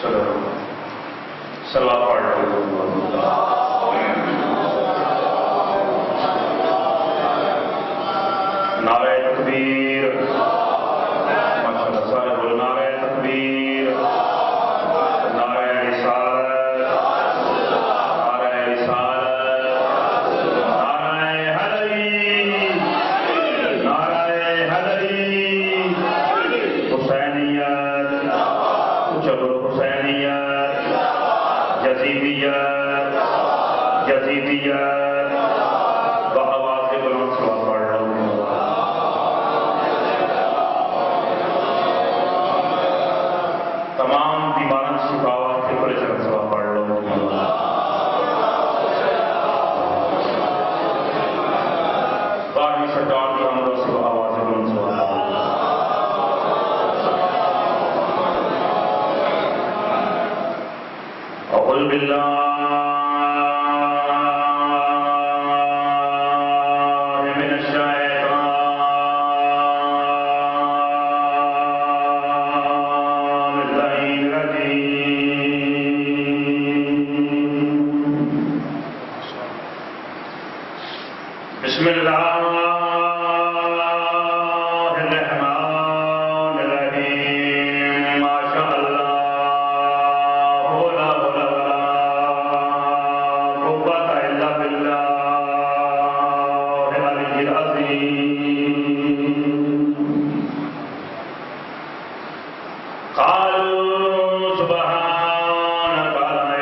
سلام پڑھ رہے نعرہ تکبیر ماشاءاللہ سارے بولو نعرہ تکبیر نعرہ رسالت نعرہ رسالت نعرہ حیدری نعرہ حیدری حسینیت چلو حسینیت یزیدیت یزیدیت بآواز بلند صلوات پڑھ رہا ہوں تمام بیماران شفاوات کے بڑے جنگ صلوات پڑھ رہا ہوں بارہویں سرکار کی حمد و ثنا آواز بلند صلوات پڑھ رہا ہوں اعوذ باللہ بسم اللہ الرحمن الرحیم ما شاء اللہ لا حول ولا قوة الا باللہ العلی العظیم قالوا سبحانک لا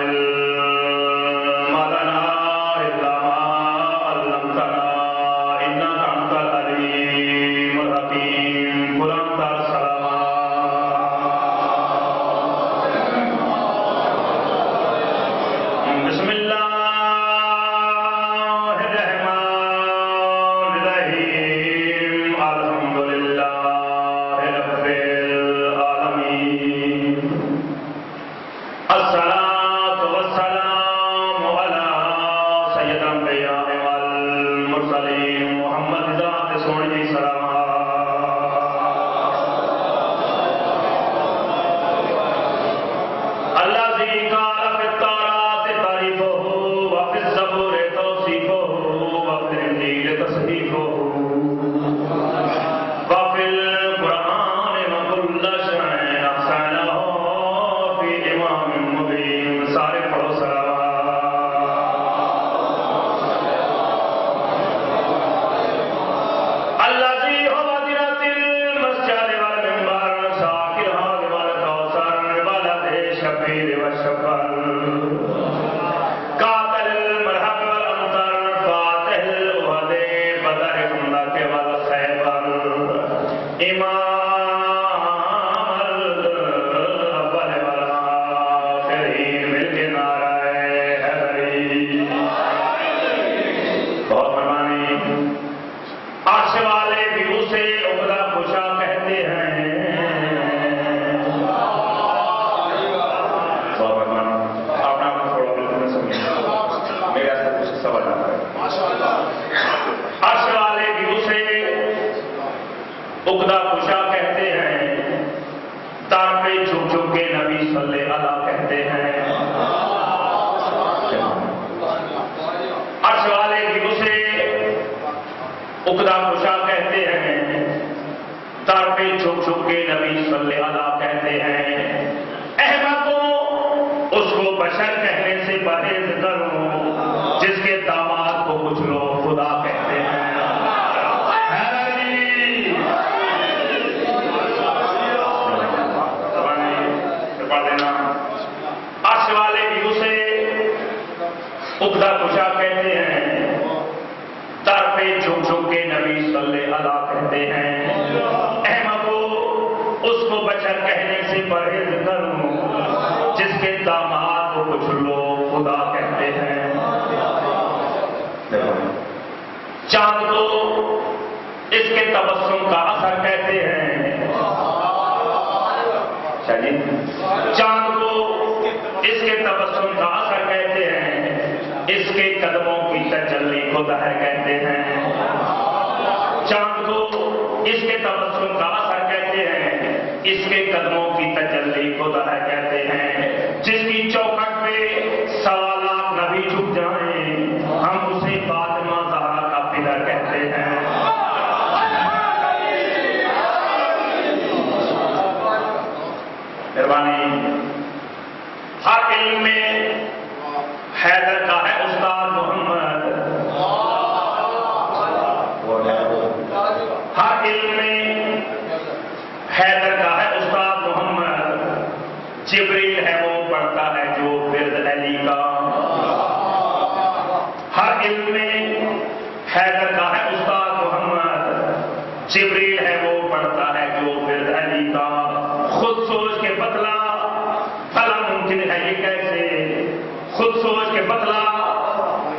علم لنا الا ما علمتنا چاند کو اس کے تبسم کا اثر کہتے ہیں چاند کو اس کے تبسم کا اثر کہتے ہیں اس کے قدموں کی تجلی کو ظاہر کہتے ہیں چاند کو اس کے تبسم کا اثر کہتے ہیں اس کے قدموں کی تجلی خدا ہے کہتے ہیں، جس کی چوکھٹ پہ سوالات نبی جھک جائیں ہم اسے فاطمہ زہرا کا پلر کہتے ہیں۔ مہربانی، ہر علم میں حیدر کا ہے استاد محمد، ہر علم میں حیدر کا ہے استاد محمد، جبریل ہے وہ پڑھتا ہے جو ورد علی کا۔ ہر علم میں حیدر کا ہے استاد محمد، جبریل ہے وہ پڑھتا ہے جو ورد علی کا۔ خود سوچ کے بتلا بھلا ممکن ہے یہ کیسے، خود سوچ کے بتلا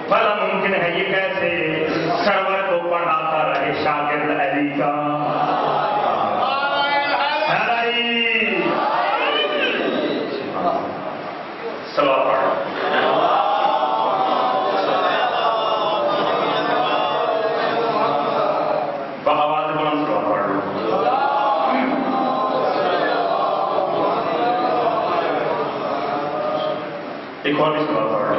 بھلا ممکن ہے یہ کیسے، سرور کو پڑھاتا رہے شاگرد علی کا۔ سلام بآواز بلند سلام پڑھ لو۔ ایک اور بھی سلام پڑھ لو۔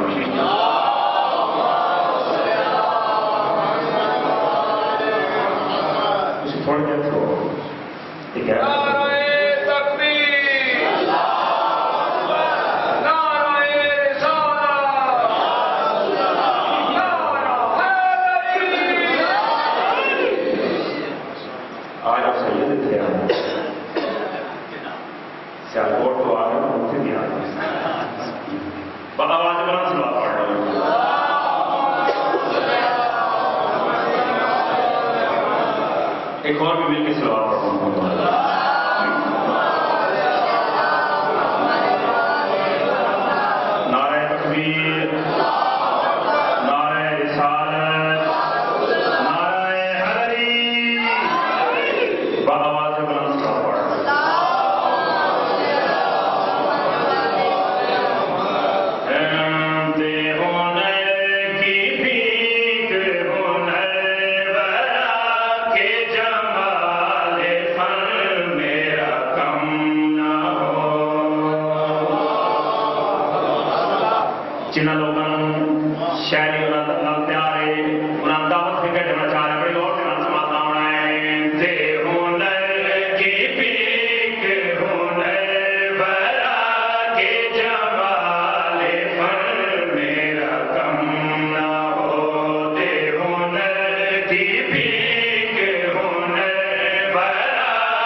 اسے تھوڑی دیر چھوڑو، ٹھیک ہے؟ سیالکوٹ تو آ گئے، مجھے بھی آ گئے، بآواز بلند سلام پڑھ لو۔ ایک اور بھی مل کے سلام پڑھوں گا۔ نعرہ تکبیر، نعرہ رسالت، نعرہ حیدری، بآواز بلند سلام پڑھ لو۔ جنہوں لوگوں شہری انہوں پیارے انہوں دعوت بھی کٹنا چاہ رہے بڑے اور سے سماتا ہونا ہے۔ تے ہنر کی پیک ہنر برا کے جمال فن میرا کم نہ ہو، تے ہنر کی پیک ہنر برا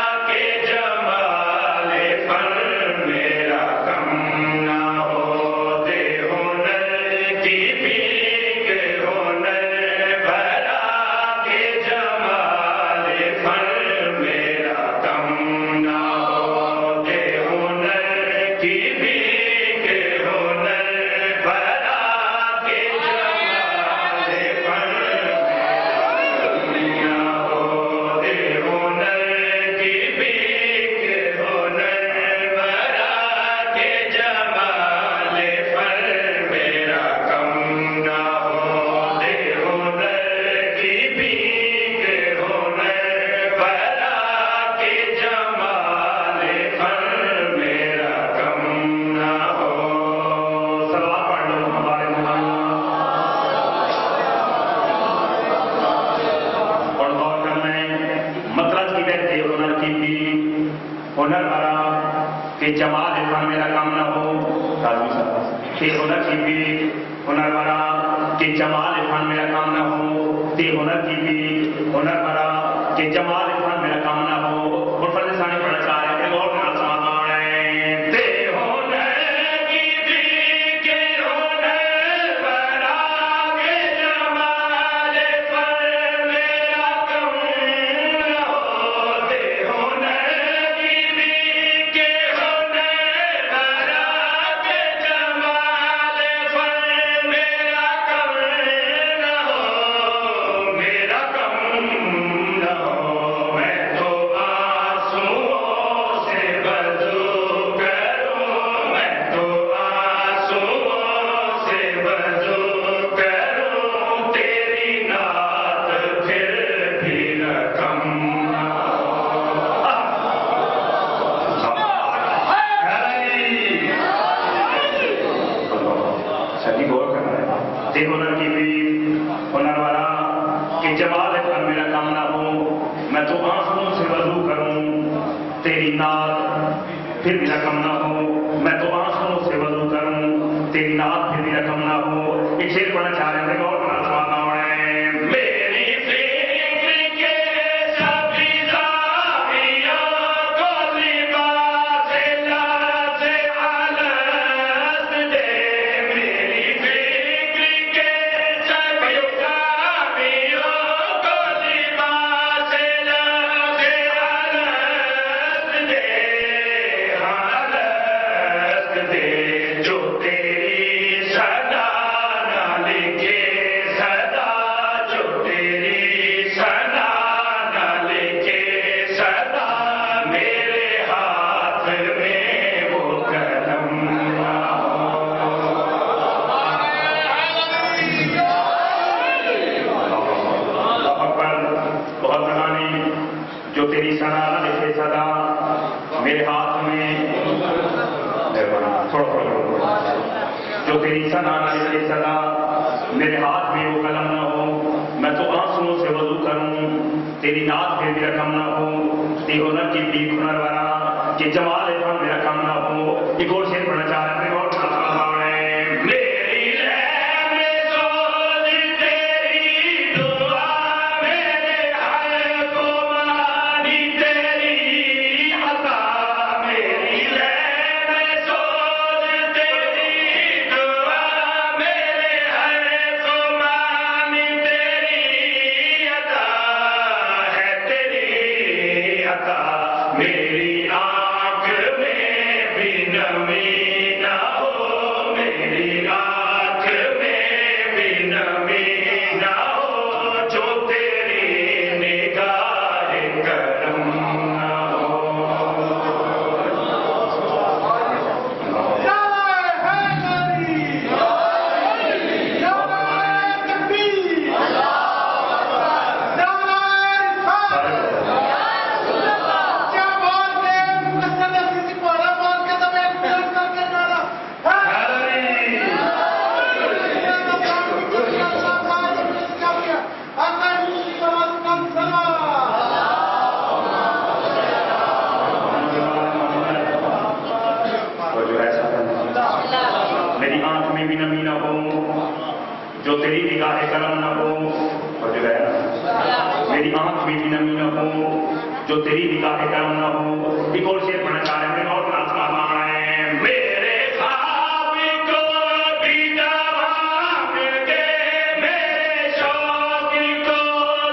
کے جمال فن میرا کم نہ ہو، ہنر برا کہ جمال فن میرا کام نہ ہو، کہ ہنر کی بھی ہنر برا کہ جمال فن میرا کام نہ ہو، کہ ہنر کی بھی ہنر برا کہ جمال فن میرا کام نہ ہو۔ اور فرض ثانی پڑھنا چاہ رہے ہیں اور نہ سمانا ہے، تے ہنر کی بھی کہ ہنر برا کہ جمال فن میرا کام نہ ہو، تے ہنر میرا کم نہ ہو، بھی رقم نہ ہو، میں تو آنسوؤں سے وضو کروں، تیری نعت پہ بھی رقم نہ ہو۔ ایک شعر پڑھنا چاہ رہے ہیں اور بڑا سوال میرے ہاتھ میں جو تیری سنا نہ لکھے صدا، میرے ہاتھ میں وہ قلم نہ ہو، میں تو آنسوؤں سے وضو کروں، تیری نعت پہ بھی رقم نہ ہو، تی ہنر کی بھی ہنر ورا کہ جمال فن میں رقم نہ ہو۔ ایک اور شعر پڑھنا چاہ رہے ہیں اور میری آنکھ میں بھی نمی نہ ہو، میری آنکھ میں بھی نمی نہ ہو، جو تیری نگاہ کرم نہ جو تیری نگاہ کرم نہ ہو، اور جو ہے میری آنکھ میں بھی نمی نہ ہو، جو تیری نگاہ کرم نہ ہو۔ ایک اور شعر پڑھنا چاہ رہے ہیں اور آسمان مانگ رہے ہیں، میرے خواب کو بھی دوام دے، میرے شوق کو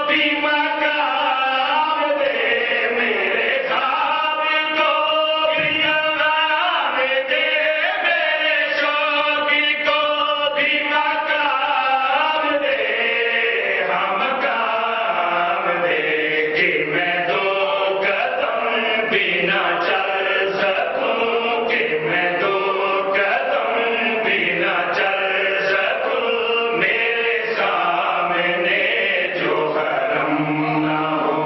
بھی مقام دے، میرے خواب کو بھی دوام دے، میرے شوق کو بھی مقام دے، ہم کام دے کہ میں دو قدم بھی نہ چل سکوں، کہ میں دو قدم بھی نہ چل سکوں، میرے سامنے جو حرم نہ ہو۔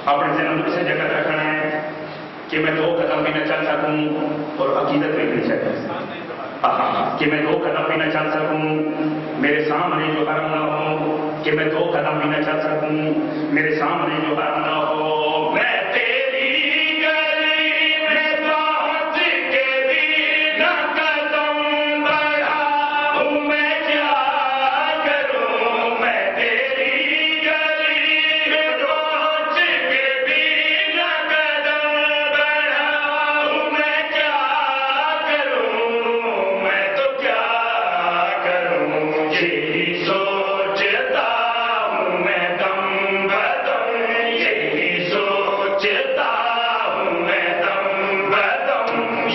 اپنے زندگی سے جگہ رکھنا ہے کہ میں دو قدم بھی نہ چل سکوں، اور عقیدت میں بھی چل کہ میں دو قدم بھی نہ چل سکوں، میرے سامنے جو حرم نہ ہو، کہ میں دو قدم بھی نہ چل سکوں، میرے سامنے جو حرم نہ ہو۔ میں تیری گلی میں پہنچ کے بھی نہ قدم بڑھاؤں، میں کیا کروں، میں تیری گلی میں پہنچ کے بھی نہ قدم بڑھاؤں، میں کیا کروں، میں تو کیا کروں، یہی سوچتا ہوں میں دم بدم، یہی سوچتا ہوں میں دم بدم،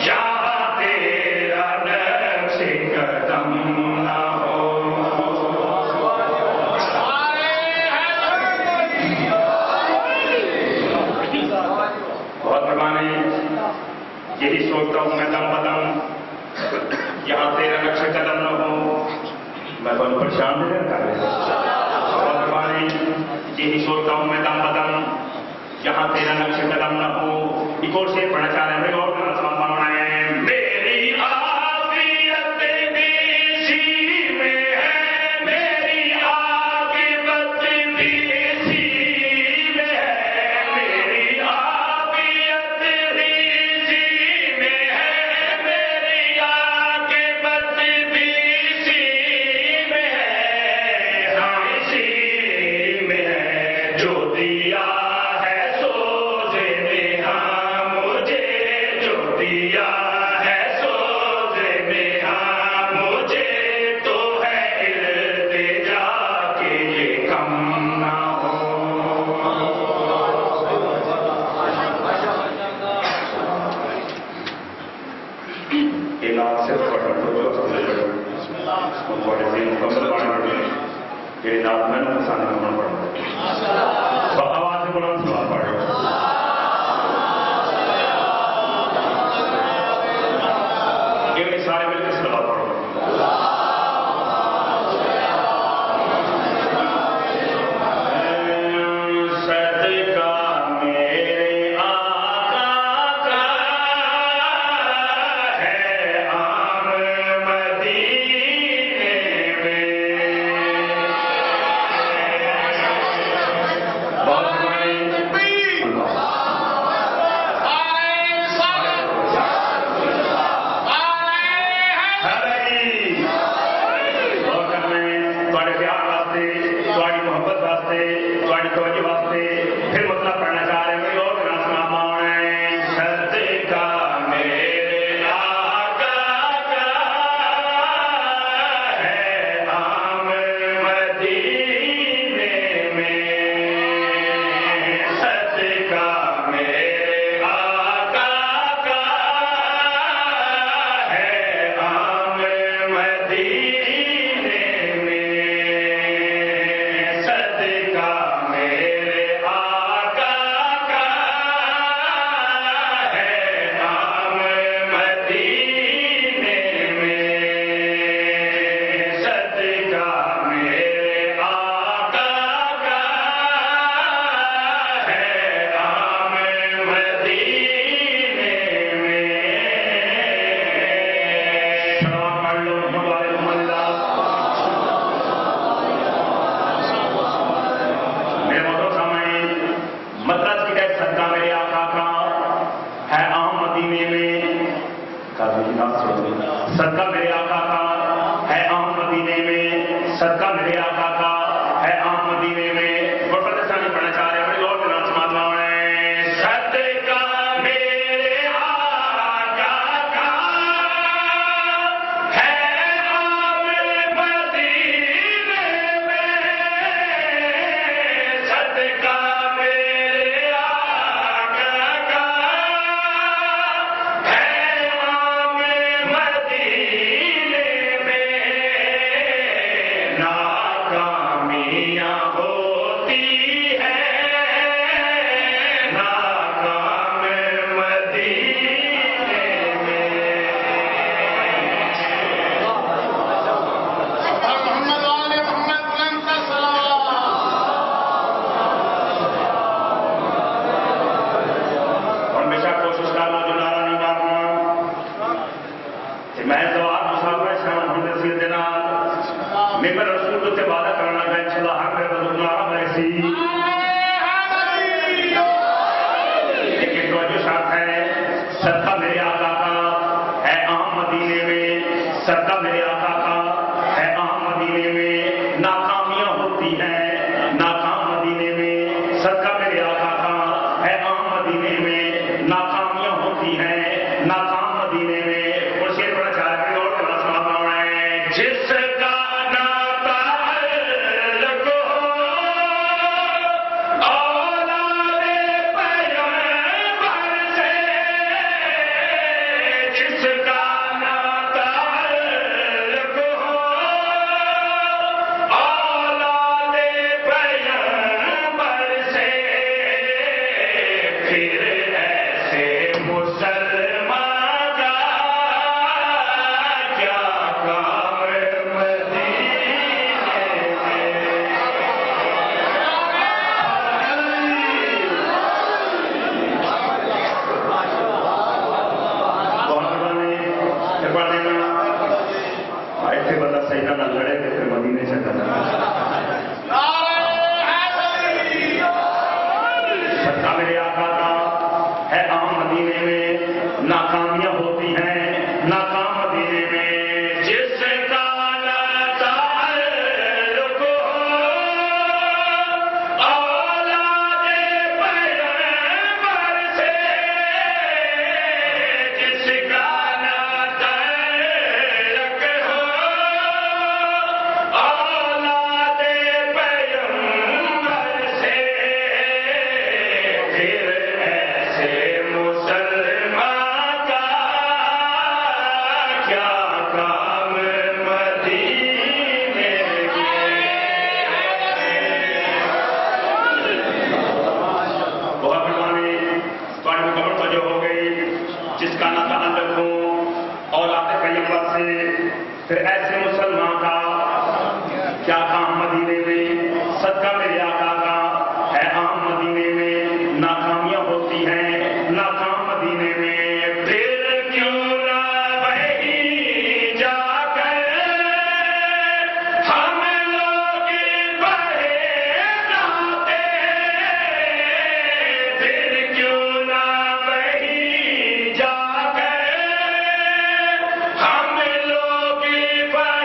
یہاں تیرا نقش قدم نہ ہو۔ بہت مہربانی، یہی سوچتا ہوں میں دم بدم، یہاں تیرا نقش قدم نہ ہو۔ میں بہت پریشان نہیں رہتا بہت مہربانی، یہی سوچتا ہوں میں دم بدم، یہاں تیرا نقش قدم نہ ہو۔ ایک اور شعر پڑھنا چاہ رہے ہیں اور آسمان مانگ رہے ہیں، میری عافیت بھی اسی میں ہے، میری عافیت جناب میں نے پسند کرنا پڑا تو آواز سے بلند سوال پڑھ یہ سارے مل کے سوال پڑھو صدقہ میرے آقا کا ہے عام مدینے میں صدقہ میرے آقا کا ہے عام مدینے میں اور پردیسانی پڑھنا چاہ رہے ہیں بڑی اور بنا سمات لاؤں صدقہ میرے آقا کا ہے عام مدینے میں صدقہ میرے آقا کا ہے عام مدینے میں ناکامیاں ہوتی ہے ناکام مدینے میں محمد والے محمد بلند کا صلوات اور ہمیشہ کوشش کرنا جو نعرہ نہیں مارنا کہ میں جواب مسافر شامل ہونے سے دینا ممبر رسول سے وعدہ کرنا ہے انشاءاللہ حق ہے تو نعرہ میں سی لیکن توجہ شرط ہے صدقہ میرے آقا کا ہے عام مدینے میں صدقہ میرے آقا کا ہے عام مدینے میں ناکامیاں ہوتی ہیں ناکام مدینے میں صدقہ میرے آقا کا ہے عام مدینے میں ناکامیاں ہوتی ہیں ناکام مدینے میں اور شیر بڑا چاہ رہے اور بڑا سماتا ہوں جس کا نہ تعلق ہو صدقہ میرے آقا کا ہے عام مدینے میں ناکامیاں ہوتی ہیں ناکام مدینے میں پھر کیوں نہ وہیں جا کر ہم لوگ پڑھے جاتے پھر کیوں نہ وہیں جا کر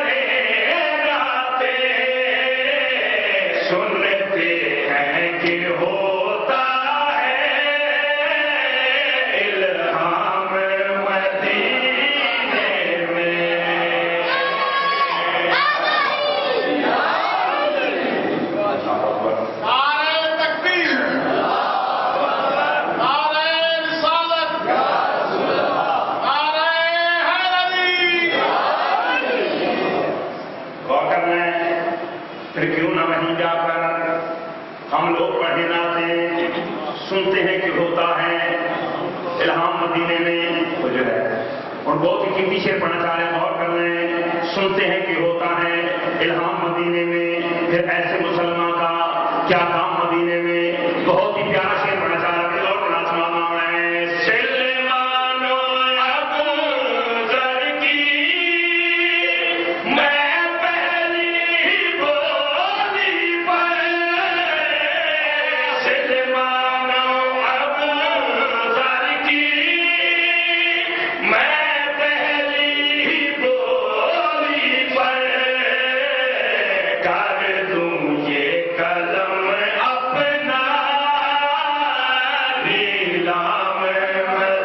ہم لوگ پڑھے جاتے سنتے ہیں کہ ہوتا ہے الہام مدینے میں نعرہ تکبیر نعرہ رسالت نعرہ حیدری غور کر لیں پھر کیوں نہ وہیں جا کر ہم لوگ پڑھے جاتے سنتے ہیں کہ ہوتا ہے الہام مدینے میں وہ جو ہے اور بہت ہی قیمتی شعر پڑھنا چاہ رہے ہیں غور کر لیں سنتے ہیں کہ ہوتا ہے الہام مدینے میں پھر ایسے مسلمان کا کیا کام مدینے میں بہت ہی پیارا شعر پڑھنا چاہ رہے ہیں اور بڑا سنانا ہے سلمان ابو ذر کی میں پہلی بولی پر سلمان ابو ذر کی میں پہلی بولی پر کر دوں یہ قلم اپنا نیلام مدینے میں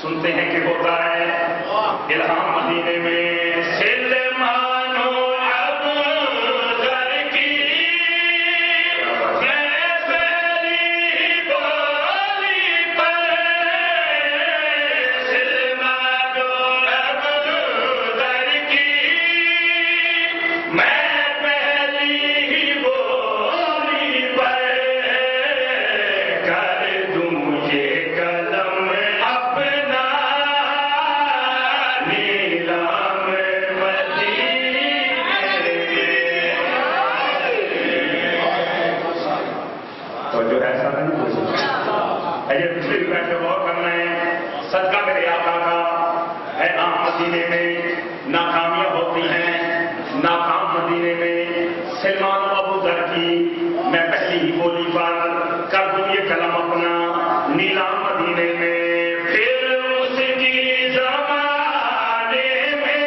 سنتے ہیں کہ ہوتا ہے الہام مدینے میں سلمان ابو ذر کی میں پہلی بولی پر سلمان ابو ذر کی میں پہلی بولی پر کر دوں یہ قلم اپنا نیلام مدینے تو جو ایسا نہیں ہو سکتا یہ پچھلے بھی بیٹھے غور کرنا ہے صدقہ میرے آقا کا ہے عام مدینے میں ناکامیاں ہوتی ہیں ناکام مدینے میں سلمان ابو ذر کی میں پہلی ہی بولی پر کر دوں یہ قلم اپنا نیلام مدینے میں پھر اس کی زمانے میں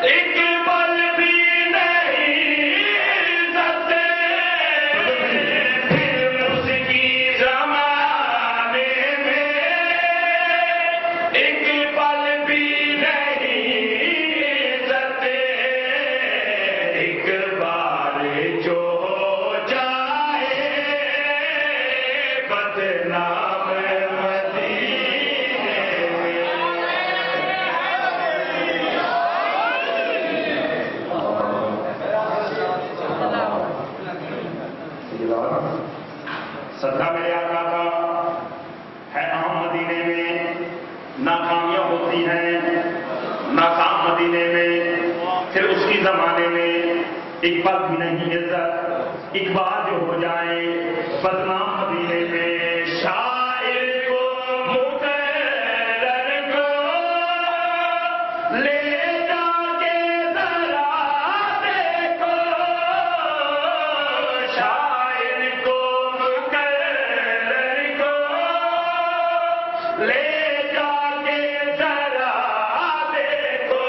ایک پل بھی نہیں عزت پھر اس کی زمانے میں ایک پل بھی نہیں عزت ایک بار جو ہو جائے بدنام مدینے میں صدقہ میرے آقا کا ہے عام مدینے میں ناکامیاں ہوتی ہیں ناکام مدینے میں پھر اس کی زمانے میں ایک پل بھی نہیں عزت ایک بار جو ہو جائے بدنام مدینے میں شاعر کو مقرر کو لے جا کے ذرا دیکھو شاعر کو مقرر کو لے جا کے ذرا دیکھو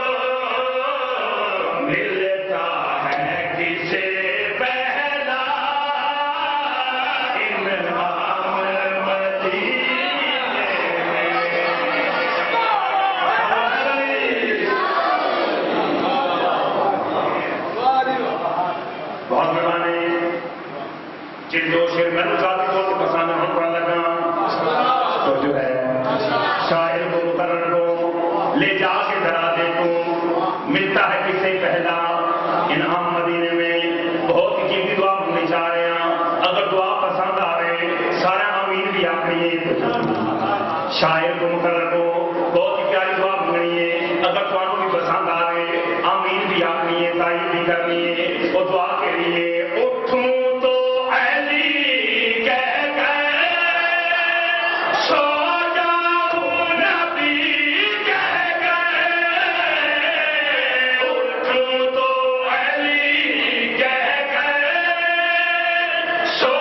ملتا ہے کسے پہلا ان آخری شاعر کو مقرر کو بہت ہی پیاری دعا منگنی ہے اگر تمہاروں بھی پسند آ گئے آمین بھی آخنی ہے تائید بھی کرنی ہے وہ دعا کے لیے اٹھوں تو علی کہہ کر سو جاؤں نبی کہہ کر اٹھوں تو علی کہہ کر سو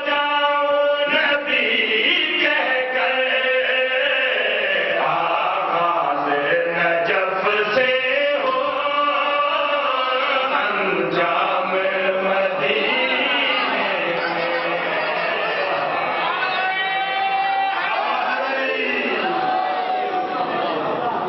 جاؤں نبی کہہ کر آغاز نجف سے ہو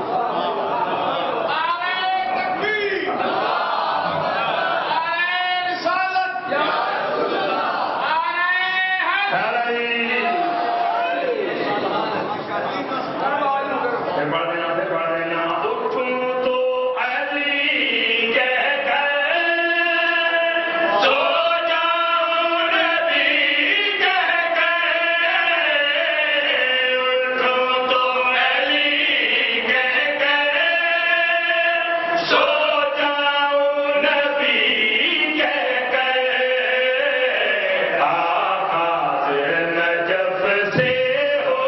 انجام مدینے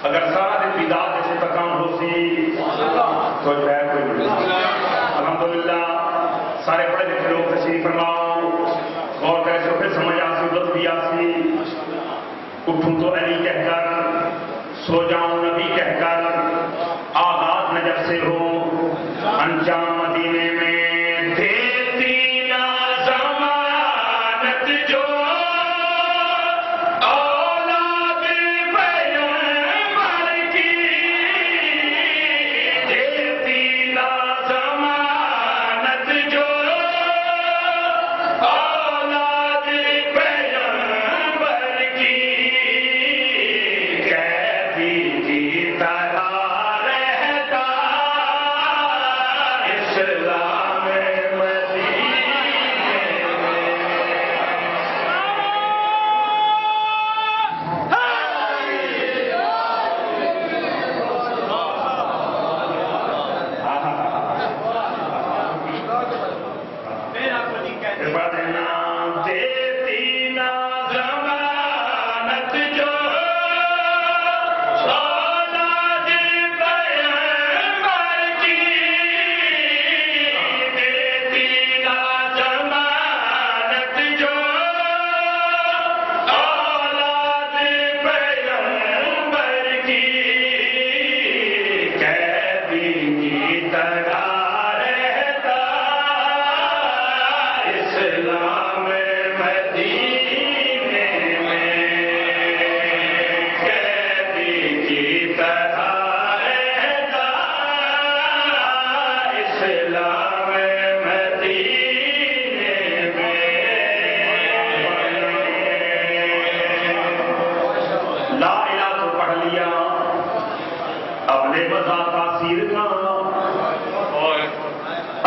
اگر سارا دن بدعت جیسے تکان ہو سی تو جو ہے کوئی الحمدللہ سارے پڑھے لکھے لوگ تشریف فرماؤ غور کرے تو پھر سمجھ آسی لطف بھی آسی اٹھوں تو علی کہہ کر سو جاؤں نبی کہہ کر آغاز نجف سے ہو انجام مدینے میں دیتی نا ضمانت جو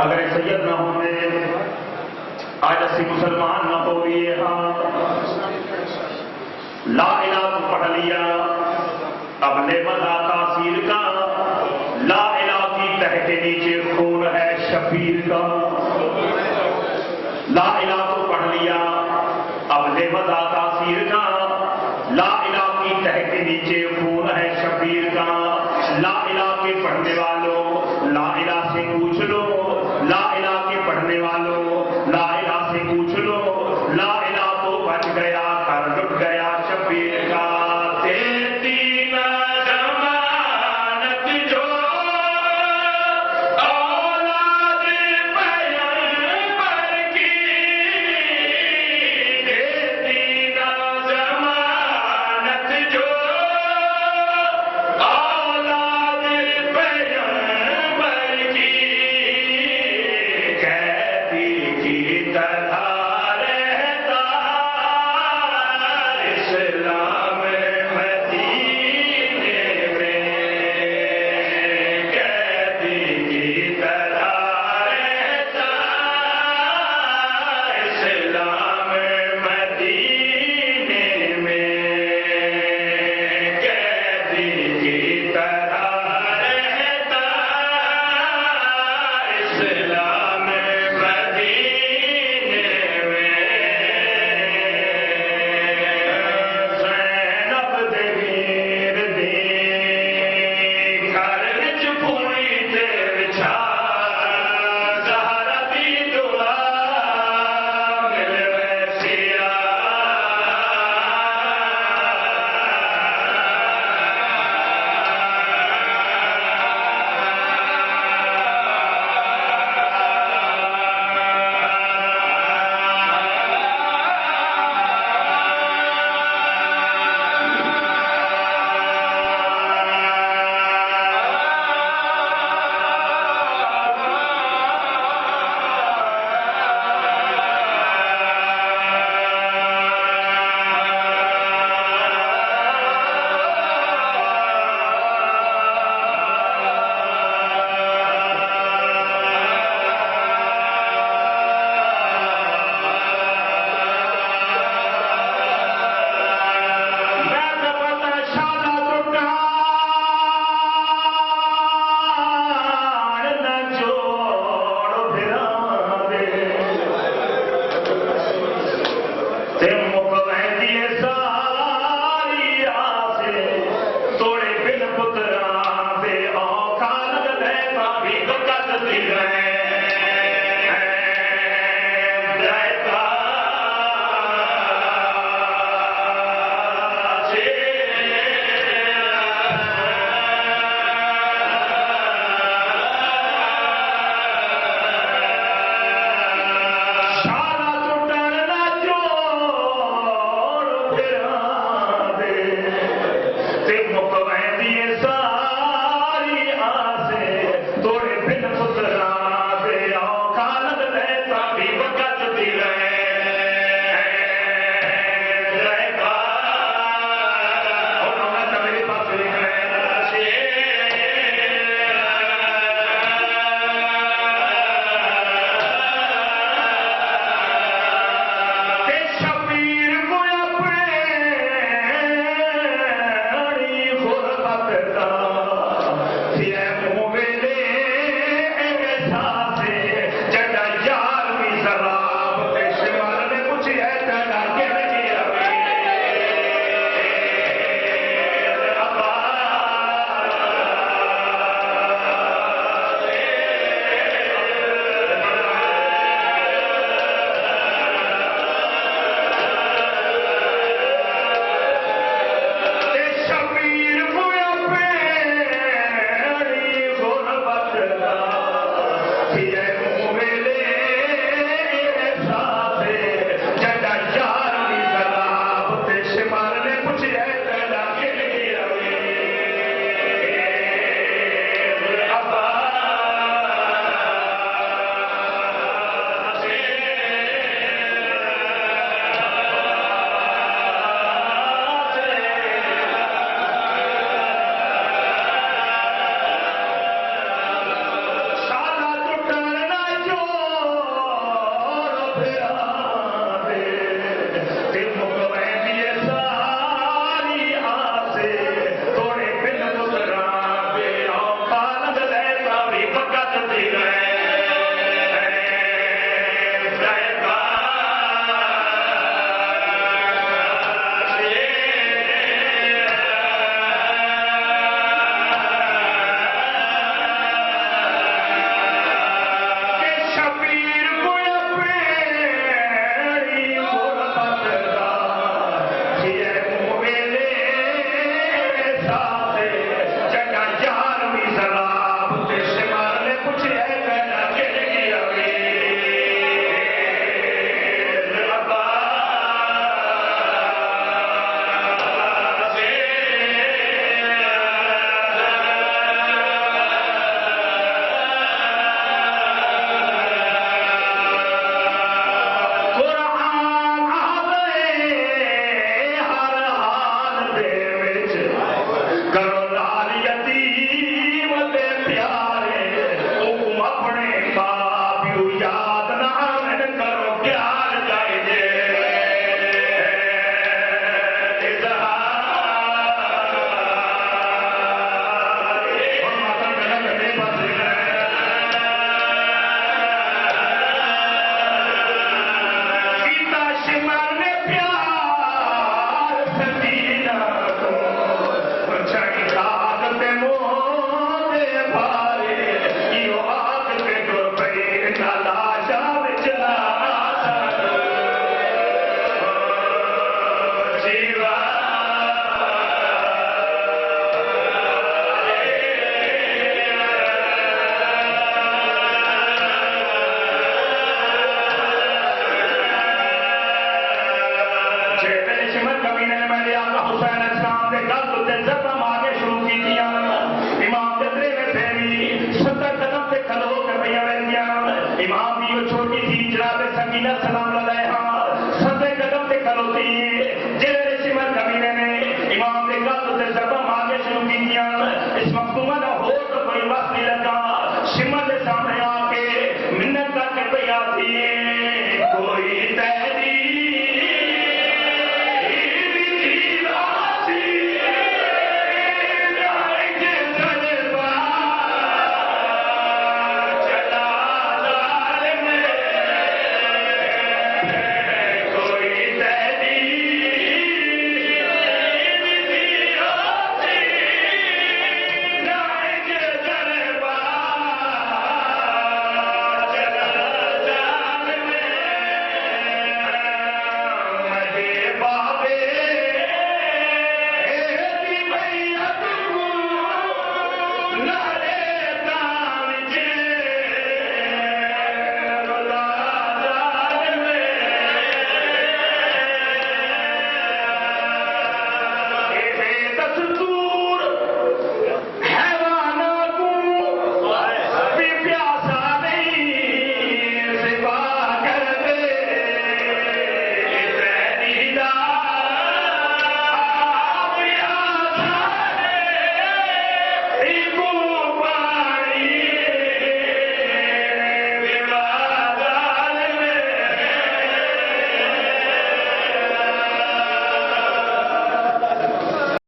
اگر سید نہ ہونے آج اسی مسلمان نہ ہو یہ لا الہ تو پڑھ لیا اب لے مزہ تاثیر کا لا الہ کی تہ کے نیچے خون